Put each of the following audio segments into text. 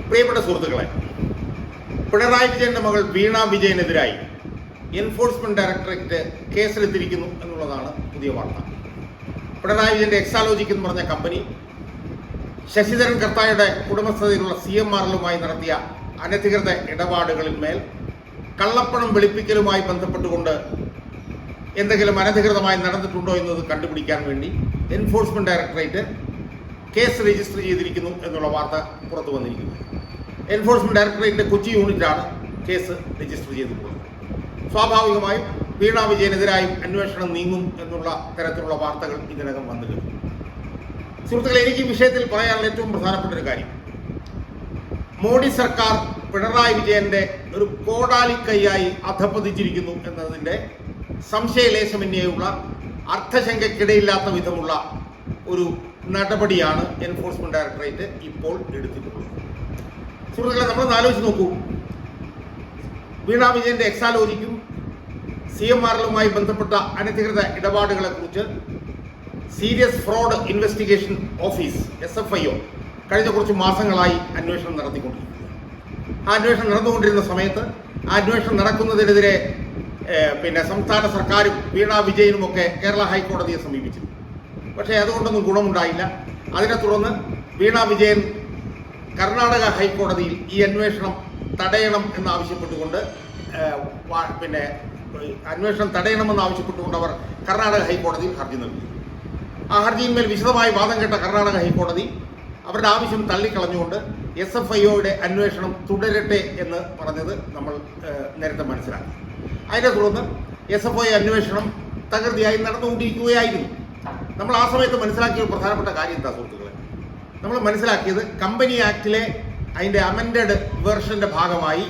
പ്രിയപ്പെട്ട സുഹൃത്തുക്കളെ, പിണറായി വിജയന്റെ മകൾ വീണ വിജയനെതിരായി എൻഫോഴ്സ്മെന്റ് ഡയറക്ടറേറ്റ് കേസെടുത്തിരിക്കുന്നു എന്നുള്ളതാണ് പുതിയ വാർത്ത. പിണറായി വിജയന്റെ എക്സാലോജിക് എന്ന് പറഞ്ഞ കമ്പനി ശശിധരൻ കർത്തായുടെ ഉടമസ്ഥതയിലുള്ള CMRL-മായി നടത്തിയ അനധികൃത ഇടപാടുകളിന്മേൽ കള്ളപ്പണം വെളുപ്പിക്കലുമായി ബന്ധപ്പെട്ടുകൊണ്ട് എന്തെങ്കിലും അനധികൃതമായി നടന്നിട്ടുണ്ടോ എന്നത് കണ്ടുപിടിക്കാൻ വേണ്ടി എൻഫോഴ്സ്മെന്റ് ഡയറക്ടറേറ്റ് കേസ് രജിസ്റ്റർ ചെയ്തിരിക്കുന്നു എന്നുള്ള വാർത്ത പുറത്തു വന്നിരിക്കുന്നു. എൻഫോഴ്സ്മെന്റ് ഡയറക്ടറേറ്റിന്റെ കൊച്ചി യൂണിറ്റാണ് കേസ് രജിസ്റ്റർ ചെയ്തിട്ടുള്ളത്. സ്വാഭാവികമായും വീണ വിജയനെതിരായും അന്വേഷണം നീങ്ങും എന്നുള്ള തരത്തിലുള്ള വാർത്തകൾ ഇതിനകം വന്നിട്ടുണ്ട്. സുഹൃത്തുക്കളെ, എനിക്ക് ഈ വിഷയത്തിൽ പറയാനുള്ള ഏറ്റവും പ്രധാനപ്പെട്ട ഒരു കാര്യം, മോഡി സർക്കാർ പിണറായി വിജയന്റെ ഒരു കോടാലിക്കൈയായി അധപ്പതിച്ചിരിക്കുന്നു എന്നതിൻ്റെ സംശയലേശമന്യേയുള്ള അർത്ഥശങ്കയ്ക്കിടയില്ലാത്ത വിധമുള്ള ഒരു നടപടിയാണ് എൻഫോഴ്സ്മെന്റ് ഡയറക്ടറേറ്റ് ഇപ്പോൾ എടുത്തിട്ടുള്ളത്. സുഹൃത്തുക്കളെ, നമ്മളൊന്ന് ആലോചിച്ച് നോക്കൂ. വീണ വിജയന്റെ എക്സാലോജിക്കും CMRL-മായി ബന്ധപ്പെട്ട അനധികൃത ഇടപാടുകളെക്കുറിച്ച് serious fraud investigation office SFIO കഴിഞ്ഞ കുറച്ച് മാസങ്ങളായി അന്വേഷണം നടത്തിക്കൊണ്ടിരിക്കുന്നു. ആ അന്വേഷണം നടന്നുകൊണ്ടിരുന്ന സമയത്ത് ആ അന്വേഷണം നടക്കുന്നതിനെതിരെ സംസ്ഥാന സർക്കാരും വീണ വിജയനുമൊക്കെ കേരള ഹൈക്കോടതിയെ സമീപിച്ചിരുന്നു. പക്ഷേ അതുകൊണ്ടൊന്നും ഗുണമുണ്ടായില്ല. അതിനെ തുടർന്ന് വീണ വിജയൻ കർണാടക ഹൈക്കോടതിയിൽ ഈ അന്വേഷണം തടയണം എന്നാവശ്യപ്പെട്ടുകൊണ്ട് അവർ കർണാടക ഹൈക്കോടതിയിൽ ഹർജി നൽകി. ആ ഹർജിയിന്മേൽ വിശദമായി വാദം കേട്ട കർണാടക ഹൈക്കോടതി അവരുടെ ആവശ്യം തള്ളിക്കളഞ്ഞുകൊണ്ട് SFIOയുടെ അന്വേഷണം തുടരട്ടെ എന്ന് പറഞ്ഞത് നമ്മൾ നേരത്തെ മനസ്സിലാക്കി. അതിനെ തുടർന്ന് SFIO അന്വേഷണം തകൃതിയായി നടന്നുകൊണ്ടിരിക്കുകയായിരുന്നു. നമ്മൾ ആ സമയത്ത് മനസ്സിലാക്കിയ ഒരു പ്രധാനപ്പെട്ട കാര്യം എന്താ സുഹൃത്തുക്കളെ? നമ്മൾ മനസ്സിലാക്കിയത് കമ്പനി ആക്ടിലെ അതിൻ്റെ അമെൻഡഡ് വേർഷൻ്റെ ഭാഗമായി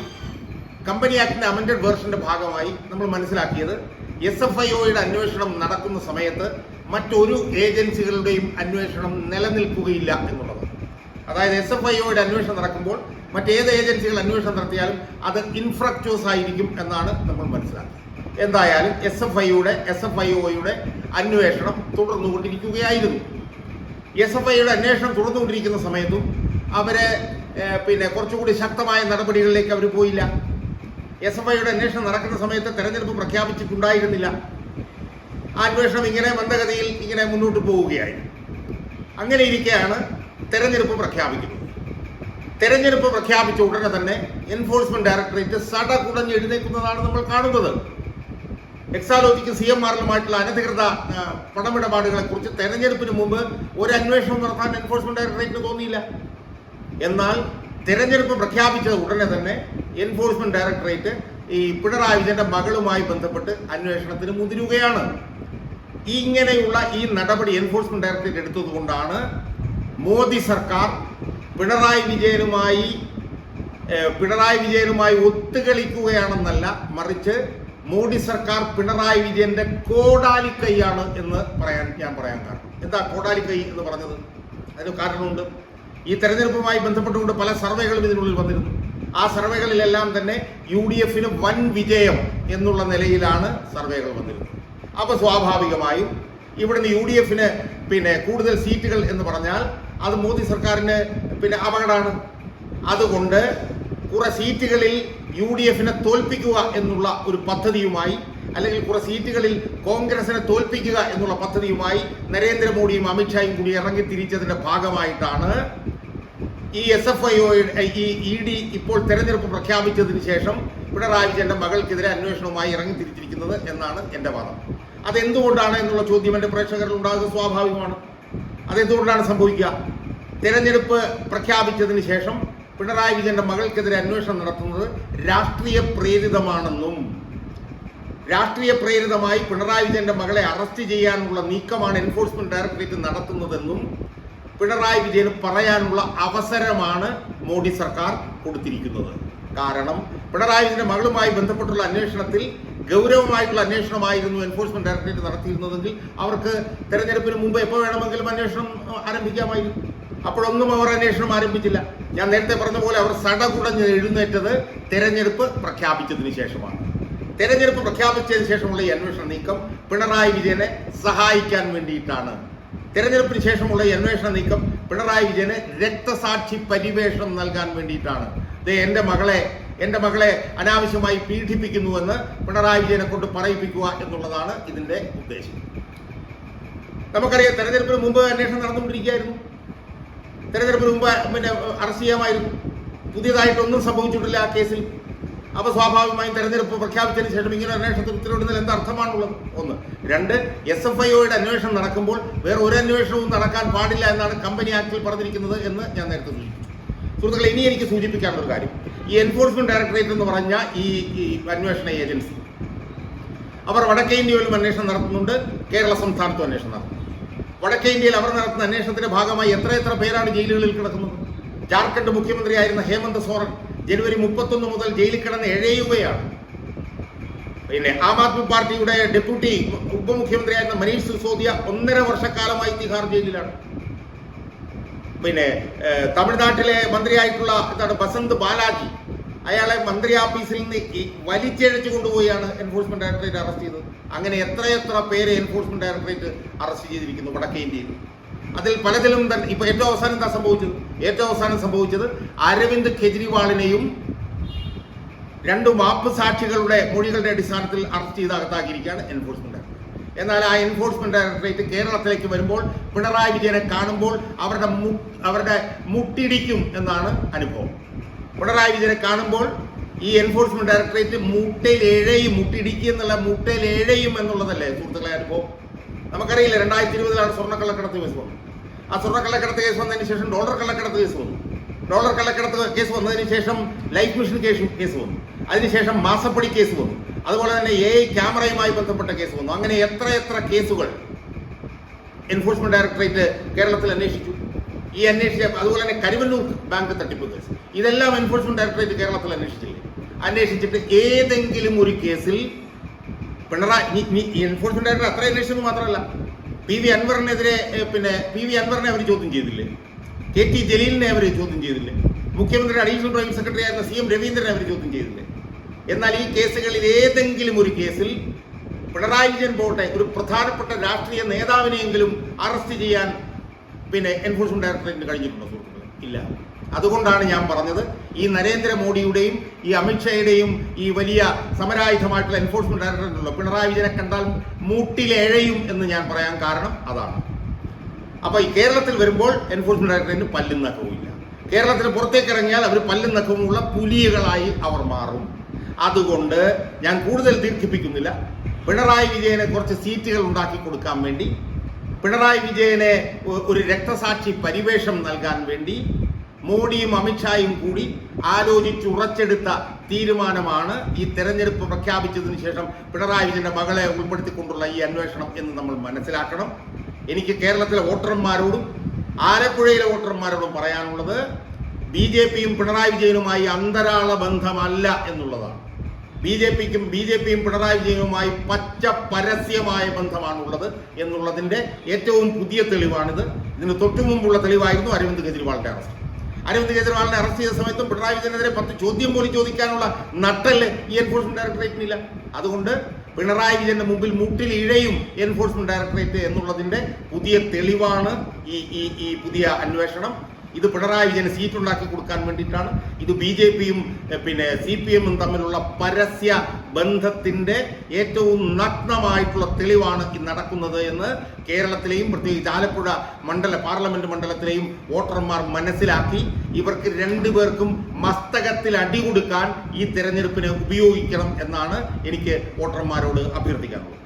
നമ്മൾ മനസ്സിലാക്കിയത് SFIOയുടെ അന്വേഷണം നടക്കുന്ന സമയത്ത് മറ്റൊരു ഏജൻസികളുടെയും അന്വേഷണം നിലനിൽക്കുകയില്ല എന്നുള്ളത്. അതായത് SFIOയുടെ അന്വേഷണം നടക്കുമ്പോൾ മറ്റേത് ഏജൻസികൾ അന്വേഷണം നടത്തിയാലും അത് ഇൻഫ്രക്ച്വസ് ആയിരിക്കും എന്നാണ് നമ്മൾ മനസ്സിലാക്കിയത്. എന്തായാലും SFIOയുടെ അന്വേഷണം തുടർന്നുകൊണ്ടിരിക്കുകയായിരുന്നു. SFIOയുടെ അന്വേഷണം തുടർന്നുകൊണ്ടിരിക്കുന്ന സമയത്തും അവരെ കുറച്ചുകൂടി ശക്തമായ നടപടികളിലേക്ക് അവർ പോയില്ല. SFIOയുടെ അന്വേഷണം നടക്കുന്ന സമയത്ത് തെരഞ്ഞെടുപ്പ് പ്രഖ്യാപിച്ചിട്ടുണ്ടായിരുന്നില്ല. ആ അന്വേഷണം ഇങ്ങനെ മന്ദഗതിയിൽ ഇങ്ങനെ മുന്നോട്ട് പോവുകയായിരുന്നു. അങ്ങനെ ഇരിക്കെയാണ് തെരഞ്ഞെടുപ്പ് പ്രഖ്യാപിക്കുന്നത്. തെരഞ്ഞെടുപ്പ് പ്രഖ്യാപിച്ച ഉടനെ തന്നെ എൻഫോഴ്സ്മെന്റ് ഡയറക്ടറേറ്റ് സടകുടഞ്ഞ് എഴുന്നേൽക്കുന്നതാണ് നമ്മൾ കാണുന്നത്. എക്സാലോജിക്കും CMRL-ഉമായിട്ടുള്ള അനധികൃത പണമിടപാടുകളെ കുറിച്ച് തെരഞ്ഞെടുപ്പിന് മുമ്പ് ഒരു അന്വേഷണം നടത്താൻ എൻഫോഴ്സ്മെന്റ് ഡയറക്ടറേറ്റിന് തോന്നിയില്ല. എന്നാൽ തെരഞ്ഞെടുപ്പ് പ്രഖ്യാപിച്ച ഉടനെ തന്നെ എൻഫോഴ്സ്മെന്റ് ഡയറക്ടറേറ്റ് ഈ പിണറായി വിജയന്റെ മകളുമായി ബന്ധപ്പെട്ട് അന്വേഷണത്തിന് മുതിരുകയാണ്. ഇങ്ങനെയുള്ള ഈ നടപടി എൻഫോഴ്സ്മെന്റ് ഡയറക്ടറേറ്റ് എടുത്തതുകൊണ്ടാണ് മോദി സർക്കാർ പിണറായി വിജയനുമായി ഒത്തുകളിക്കുകയാണെന്നല്ല, മറിച്ച് മോഡി സർക്കാർ പിണറായി വിജയന്റെ കോടാലിക്കൈയാണ് എന്ന് ഞാൻ പറയാൻ കാരണം. എന്താ കോടാലിക്കൈ എന്ന് പറഞ്ഞത്? അതിന് കാരണമുണ്ട്. ഈ തെരഞ്ഞെടുപ്പുമായി ബന്ധപ്പെട്ടുകൊണ്ട് പല സർവേകളും ഇതിനുള്ളിൽ വന്നിരുന്നു. ആ സർവേകളിലെല്ലാം തന്നെ UDFന് വൻ വിജയം എന്നുള്ള നിലയിലാണ് സർവേകൾ വന്നിരുന്നത്. അപ്പോൾ സ്വാഭാവികമായും ഇവിടുന്ന് UDFന് കൂടുതൽ സീറ്റുകൾ എന്ന് പറഞ്ഞാൽ അത് മോദി സർക്കാരിന് അപകടമാണ്. അതുകൊണ്ട് കുറെ സീറ്റുകളിൽ UDFനെ തോൽപ്പിക്കുക എന്നുള്ള ഒരു പദ്ധതിയുമായി, അല്ലെങ്കിൽ കുറെ സീറ്റുകളിൽ കോൺഗ്രസിനെ തോൽപ്പിക്കുക എന്നുള്ള പദ്ധതിയുമായി നരേന്ദ്രമോദിയും അമിത്ഷായും കൂടി ഇറങ്ങിത്തിരിച്ചതിന്റെ ഭാഗമായിട്ടാണ് ഈ SFIOയുടെ ED ഇപ്പോൾ തെരഞ്ഞെടുപ്പ് പ്രഖ്യാപിച്ചതിന് ശേഷം പിണറായി വിജയന്റെ മകൾക്കെതിരെ അന്വേഷണവുമായി ഇറങ്ങിത്തിരിച്ചിരിക്കുന്നത് എന്നാണ് എൻ്റെ വാദം. അതെന്തുകൊണ്ടാണ് എന്നുള്ള ചോദ്യം എൻ്റെ പ്രേക്ഷകരിൽ ഉണ്ടാകുക സ്വാഭാവികമാണ്. അതെന്തുകൊണ്ടാണ് സംഭവിക്കുക? തെരഞ്ഞെടുപ്പ് പ്രഖ്യാപിച്ചതിന് ശേഷം പിണറായി വിജയന്റെ മകൾക്കെതിരെ അന്വേഷണം നടത്തുന്നത് രാഷ്ട്രീയ പ്രേരിതമായി പിണറായി വിജയന്റെ മകളെ അറസ്റ്റ് ചെയ്യാനുള്ള നീക്കമാണ് എൻഫോഴ്സ്മെന്റ് ഡയറക്ടറേറ്റ് നടത്തുന്നതെന്നും പിണറായി വിജയന് പറയാനുള്ള അവസരമാണ് മോഡി സർക്കാർ കൊടുത്തിരിക്കുന്നത്. കാരണം പിണറായി വിജയന്റെ മകളുമായി ബന്ധപ്പെട്ടുള്ള അന്വേഷണത്തിൽ ഗൗരവമായിട്ടുള്ള അന്വേഷണമായിരുന്നു എൻഫോഴ്സ്മെന്റ് ഡയറക്ടറേറ്റ് നടത്തിയിരുന്നതെങ്കിൽ അവർക്ക് തെരഞ്ഞെടുപ്പിന് മുമ്പ് എപ്പോൾ വേണമെങ്കിലും അന്വേഷണം ആരംഭിക്കാമായിരുന്നു. അപ്പോഴൊന്നും അവർ അന്വേഷണം ആരംഭിച്ചില്ല. ഞാൻ നേരത്തെ പറഞ്ഞ പോലെ അവർ സടകുടഞ്ഞ് എഴുന്നേറ്റത് തെരഞ്ഞെടുപ്പ് പ്രഖ്യാപിച്ചതിന് ശേഷമാണ്. തെരഞ്ഞെടുപ്പ് പ്രഖ്യാപിച്ചതിന് ശേഷമുള്ള ഈ അന്വേഷണ നീക്കം പിണറായി വിജയനെ സഹായിക്കാൻ വേണ്ടിയിട്ടാണ്. തെരഞ്ഞെടുപ്പിന് ശേഷമുള്ള ഈ അന്വേഷണ നീക്കം പിണറായി വിജയന് രക്തസാക്ഷി പരിവേഷം നൽകാൻ വേണ്ടിയിട്ടാണ്. എൻ്റെ മകളെ അനാവശ്യമായി പീഡിപ്പിക്കുന്നുവെന്ന് പിണറായി വിജയനെ കൊണ്ട് പറയിപ്പിക്കുക എന്നുള്ളതാണ് ഇതിന്റെ ഉദ്ദേശം. നമുക്കറിയാം, തെരഞ്ഞെടുപ്പിന് മുമ്പ് അന്വേഷണം നടന്നുകൊണ്ടിരിക്കുകയായിരുന്നു. തെരഞ്ഞെടുപ്പിന് മുമ്പ് അറസ്റ്റ് ചെയ്യാമായിരുന്നു. പുതിയതായിട്ടൊന്നും സംഭവിച്ചിട്ടില്ല ആ കേസിൽ. അപ്പോൾ സ്വാഭാവികമായും തെരഞ്ഞെടുപ്പ് പ്രഖ്യാപിച്ചതിന് ശേഷം ഇങ്ങനെ അന്വേഷണത്തിൽ ഉത്തരവിടുന്നതിൽ എന്ത് അർത്ഥമാണുള്ളത്? ഒന്ന്. രണ്ട്, SFIOയുടെ അന്വേഷണം നടക്കുമ്പോൾ വേറെ ഒരു അന്വേഷണവും നടക്കാൻ പാടില്ല എന്നാണ് കമ്പനി ആക്ടിൽ പറഞ്ഞിരിക്കുന്നത് എന്ന് ഞാൻ നേരത്തെ സൂചിപ്പിച്ചു. സുഹൃത്തുക്കളെ, ഇനി എനിക്ക് സൂചിപ്പിക്കാനുള്ള ഒരു കാര്യം, ഈ എൻഫോഴ്സ്മെന്റ് ഡയറക്ടറേറ്റ് എന്ന് പറഞ്ഞ ഈ അന്വേഷണ ഏജൻസി, അവർ വടക്കേ ഇന്ത്യയിലും അന്വേഷണം നടത്തുന്നുണ്ട്, കേരള സംസ്ഥാനത്തും അന്വേഷണം നടത്തുന്നു. വടക്കേ ഇന്ത്യയിൽ അവർ നടത്തുന്ന അന്വേഷണത്തിന്റെ ഭാഗമായി എത്ര പേരാണ് ജയിലുകളിൽ കിടക്കുന്നത്? ജാർഖണ്ഡ് മുഖ്യമന്ത്രിയായിരുന്ന ഹേമന്ത് സോറൻ ജനുവരി 31 മുതൽ ജയിലിൽ കിടന്ന് എഴയുകയാണ്. പിന്നെ ആം ആദ്മി പാർട്ടിയുടെ ഡെപ്യൂട്ടി ഉപമുഖ്യമന്ത്രിയായിരുന്ന മനീഷ് സിസോദിയ 1.5 വർഷക്കാലമായി തിഹാർ ജയിലിലാണ്. പിന്നെ തമിഴ്നാട്ടിലെ മന്ത്രിയായിട്ടുള്ള ബസന്ത് ബാലാജി, അയാളെ മന്ത്രി ഓഫീസിൽ നിന്ന് വലിച്ചഴച്ചു കൊണ്ടുപോയാണ് എൻഫോഴ്സ്മെന്റ് ഡയറക്ടറേറ്റ് അറസ്റ്റ് ചെയ്തത്. അങ്ങനെ എത്ര പേരെ എൻഫോഴ്സ്മെന്റ് ഡയറക്ടറേറ്റ് അറസ്റ്റ് ചെയ്തിരിക്കുന്നു വടക്കേ ഇന്ത്യയിൽ. അതിൽ പലതിലും തന്നെ ഇപ്പൊ ഏറ്റവും അവസാനം സംഭവിച്ചത് അരവിന്ദ് കെജ്രിവാളിനെയും 2 മാപ്പ് സാക്ഷികളുടെ മൊഴികളുടെ അടിസ്ഥാനത്തിൽ അറസ്റ്റ് ചെയ്ത് അകത്താക്കിയിരിക്കുകയാണ് എൻഫോഴ്സ്മെന്റ് ഡയറക്ടറേറ്റ്. എന്നാൽ ആ എൻഫോഴ്സ്മെന്റ് ഡയറക്ടറേറ്റ് കേരളത്തിലേക്ക് വരുമ്പോൾ പിണറായി വിജയനെ കാണുമ്പോൾ അവരുടെ മുട്ടിടിക്കും എന്നാണ് അനുഭവം. പിണറായി വിജയനെ കാണുമ്പോൾ ഈ എൻഫോഴ്സ്മെന്റ് ഡയറക്ടറേറ്റ് മുട്ടിടിക്കുക എന്നുള്ള മുട്ടയിലേഴയും എന്നുള്ളതല്ലേ സുഹൃത്തുക്കളെ അനുഭവം? നമുക്കറിയില്ല, 2020 സ്വർണ്ണക്കള്ളക്കടത്ത് കേസ് വന്നു. ആ സ്വർണ്ണക്കള്ളക്കടത്ത് കേസ് വന്നതിന് ശേഷം ഡോളർ കള്ളക്കടത്ത് കേസ് വന്നു. ഡോളർ കള്ളക്കടത്ത് കേസ് വന്നതിന് ശേഷം ലൈഫ് മിഷൻ കേസ് വന്നു. അതിനുശേഷം മാസപ്പടി കേസ് വന്നു. അതുപോലെ തന്നെ AI ക്യാമറയുമായി ബന്ധപ്പെട്ട കേസ് വന്നു. അങ്ങനെ എത്ര കേസുകൾ എൻഫോഴ്സ്മെന്റ് ഡയറക്ടറേറ്റ് കേരളത്തിൽ അന്വേഷിച്ചു. അതുപോലെ തന്നെ കരുവന്നൂർ ബാങ്ക് തട്ടിപ്പ് കേസ്, ഇതെല്ലാം എൻഫോഴ്സ്മെന്റ് ഡയറക്ടറേറ്റ് കേരളത്തിൽ അന്വേഷിച്ചിട്ട് ഏതെങ്കിലും ഒരു കേസിൽ എൻഫോഴ്സ്മെന്റ് ഡയറക്ടർ അത്ര അന്വേഷിച്ചത് മാത്രമല്ല, PV അൻവറിനെതിരെ PV അൻവറിനെ അവർ ചോദ്യം ചെയ്തില്ലേ? KT ജലീലിനെ അവർ ചോദ്യം ചെയ്തില്ലേ? മുഖ്യമന്ത്രിയുടെ അഡീഷണൽ പ്രൈവറ്റ് സെക്രട്ടറി ആയിരുന്ന CM രവീന്ദ്രനെ അവർ ചോദ്യം ചെയ്തില്ലേ? എന്നാൽ ഈ കേസുകളിൽ ഏതെങ്കിലും ഒരു കേസിൽ പിണറായി വിജയൻ പോട്ടെ, ഒരു പ്രധാനപ്പെട്ട രാഷ്ട്രീയ നേതാവിനെയെങ്കിലും അറസ്റ്റ് ചെയ്യാൻ എൻഫോഴ്സ്മെന്റ് ഡയറക്ടറേറ്റിന് കഴിഞ്ഞിട്ടുണ്ടോ സുഹൃത്തുക്കളെ? ഇല്ല. അതുകൊണ്ടാണ് ഞാൻ പറഞ്ഞത്, ഈ നരേന്ദ്രമോദിയുടെയും ഈ അമിത്ഷായുടെയും ഈ വലിയ സമരായുധമായിട്ടുള്ള എൻഫോഴ്സ്മെന്റ് ഡയറക്ടറേറ്റുള്ള പിണറായി വിജയനെ കണ്ടാൽ മൂട്ടിലെഴയും എന്ന് ഞാൻ പറയാൻ കാരണം അതാണ്. അപ്പൊ ഈ കേരളത്തിൽ വരുമ്പോൾ എൻഫോഴ്സ്മെന്റ് ഡയറക്ടറേറ്റിന് പല്ലും നഖവുമില്ല. കേരളത്തിന് പുറത്തേക്ക് ഇറങ്ങിയാൽ അവർ പല്ലും നഖവുമുള്ള പുലികളായി അവർ മാറും. അതുകൊണ്ട് ഞാൻ കൂടുതൽ ദീർഘിപ്പിക്കുന്നില്ല. പിണറായി വിജയനെ കുറച്ച് സീറ്റുകൾ ഉണ്ടാക്കി കൊടുക്കാൻ വേണ്ടി, പിണറായി വിജയനെ ഒരു രക്തസാക്ഷി പരിവേഷം നൽകാൻ വേണ്ടി മോഡിയും അമിത്ഷായും കൂടി ആലോചിച്ചുറച്ചെടുത്ത തീരുമാനമാണ് ഈ തെരഞ്ഞെടുപ്പ് പ്രഖ്യാപിച്ചതിന് ശേഷം പിണറായി വിജയന്റെ മകളെ ഉൾപ്പെടുത്തിക്കൊണ്ടുള്ള ഈ അന്വേഷണം എന്ന് നമ്മൾ മനസ്സിലാക്കണം. എനിക്ക് കേരളത്തിലെ വോട്ടർമാരോടും ആലപ്പുഴയിലെ വോട്ടർമാരോടും പറയാനുള്ളത്, BJPയും പിണറായി വിജയനുമായി അന്തരാള ബന്ധമല്ല എന്നുള്ളതാണ്. BJPയും പിണറായി വിജയനുമായി പച്ച പരസ്യമായ ബന്ധമാണുള്ളത് എന്നുള്ളതിന്റെ ഏറ്റവും പുതിയ തെളിവാണിത്. ഇതിന് തൊട്ടു മുമ്പുള്ള തെളിവായിരുന്നു അരവിന്ദ് കെജ്രിവാളിന്റെ അറസ്റ്റ്. അരവിന്ദ് കെജ്രിവാളിനെ അറസ്റ്റ് ചെയ്ത സമയത്തും പിണറായി വിജയനെതിരെ 10 ചോദ്യം പോലും ചോദിക്കാനുള്ള നട്ടല് ഈ എൻഫോഴ്സ്മെന്റ് ഡയറക്ടറേറ്റിനില്ല. അതുകൊണ്ട് പിണറായി വിജയന്റെ മുമ്പിൽ മുട്ടിൽ ഇഴയും എൻഫോഴ്സ്മെന്റ് ഡയറക്ടറേറ്റ് എന്നുള്ളതിന്റെ പുതിയ തെളിവാണ് ഈ പുതിയ അന്വേഷണം. ഇത് പിണറായി വിജയന് സീറ്റ് ഉണ്ടാക്കി കൊടുക്കാൻ വേണ്ടിയിട്ടാണ്. ഇത് BJPയും CPMും തമ്മിലുള്ള പരസ്യ ബന്ധത്തിന്റെ ഏറ്റവും നഗ്നമായിട്ടുള്ള തെളിവാണ് ഈ നടക്കുന്നത് എന്ന് കേരളത്തിലെയും പ്രത്യേകിച്ച് ആലപ്പുഴ പാർലമെന്റ് മണ്ഡലത്തിലെയും വോട്ടർമാർ മനസ്സിലാക്കി ഇവർക്ക് 2 പേർക്കും മസ്തകത്തിൽ അടി കൊടുക്കാൻ ഈ തെരഞ്ഞെടുപ്പിനെ ഉപയോഗിക്കണം എന്നാണ് എനിക്ക് വോട്ടർമാരോട് അഭ്യർത്ഥിക്കാനുള്ളത്.